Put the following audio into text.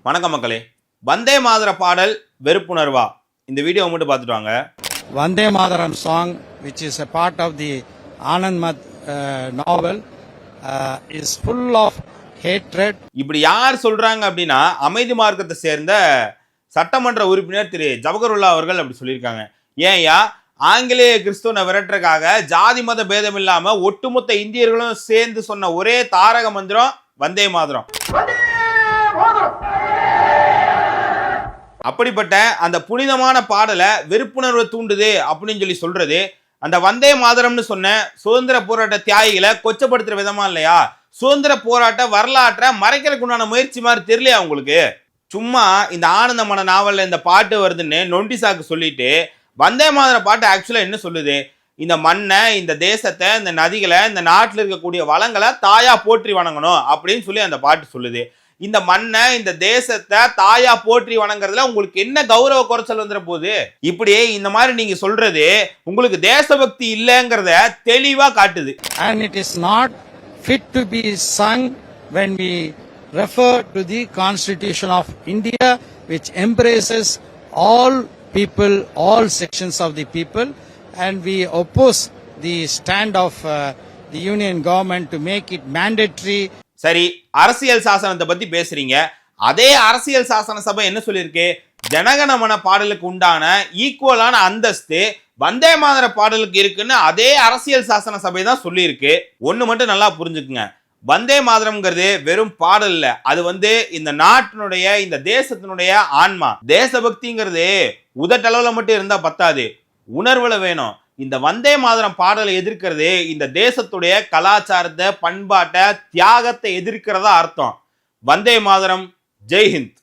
வணக்கம் மக்களே. வந்தே மாதர பாடல் வெறுப்புணர்வா? இந்த வீடியோ மட்டும் பார்த்துட்டு வாங்க. Vande Mataram song, which is a part of the Anand Math novel, is full of hatred. இப்படி யார் சொல்றாங்க அப்படின்னா, அமைதி மார்க்கத்தை சேர்ந்த சட்டமன்ற உறுப்பினர் திரு ஜவஹருல்லா அவர்கள் அப்படி சொல்லியிருக்காங்க. ஏன்யா, ஆங்கிலேய கிறிஸ்துவனை விரட்டுறதுக்காக ஜாதி மத பேதம் இல்லாம ஒட்டுமொத்த இந்தியர்களும் சேர்ந்து சொன்ன ஒரே தாரக மந்திரம் வந்தே மாதரம். அப்படிப்பட்ட அந்த புனிதமான பாடலை வெறுப்புணர்வை தூண்டுது அப்படின்னு சொல்லி சொல்றது, அந்த வந்தே மாதரம்னு சொன்ன சுதந்திர போராட்ட தியாகிகளை கொச்சப்படுத்துற விதமா இல்லையா? சுதந்திர போராட்ட வரலாற்றை மறைக்கிறதுக்கு உண்டான முயற்சி மாதிரி தெரியலையா உங்களுக்கு? சும்மா இந்த ஆனந்தமான நாவல்ல இந்த பாட்டு வருதுன்னு நொண்டி சாக்கு சொல்லிட்டு வந்தே மாதர பாட்டு ஆக்சுவலா என்ன சொல்லுது? இந்த மண்ணை, இந்த தேசத்தை, இந்த நதிகளை, இந்த நாட்டில் இருக்கக்கூடிய வளங்களை தாயா போற்றி வணங்கணும் அப்படின்னு சொல்லி அந்த பாட்டு சொல்லுது. இந்த மண்ணை, இந்த தேசத்தை தாயா போற்றி வணங்குறதுல உங்களுக்கு என்ன கௌரவ குறைச்சல் வந்துட போகுது? இப்படியே இந்த மாதிரி நீங்க சொல்றது உங்களுக்கு தேசபக்தி இல்லைங்கிறத தெளிவா காட்டுது. And it is not fit to be sung when we refer to the Constitution of India, which embraces all people, all sections of the people, and we oppose the stand of the union government to make it mandatory. சரி, அரசியல் சாசனத்தை பத்தி பேசுறீங்க. அதே அரசியல் சாசன சபை என்ன சொல்லியிருக்கு? ஜனகணமன பாடலுக்கு உண்டான ஈக்குவலான அந்தஸ்து வந்தே மாதர பாடலுக்கு இருக்குன்னு அதே அரசியல் சாசன சபை தான் சொல்லியிருக்கு. ஒண்ணு மட்டும் நல்லா புரிஞ்சுக்குங்க, வந்தே மாதரம்ங்கிறது வெறும் பாடல் இல்ல, அது இந்த நாட்டினுடைய, இந்த தேசத்தினுடைய ஆன்மா. தேசபக்திங்கிறது உதட்டளவுல மட்டும் இருந்தா பத்தாது, உணர்வுல வேணும். இந்த வந்தே மாதரம் பாடலை எதிர்க்கிறது இந்த தேசத்துடைய கலாச்சாரத்தை, பண்பாட்டை, தியாகத்தை எதிர்க்கிறதா அர்த்தம். வந்தே மாதரம். ஜெய்ஹிந்த்.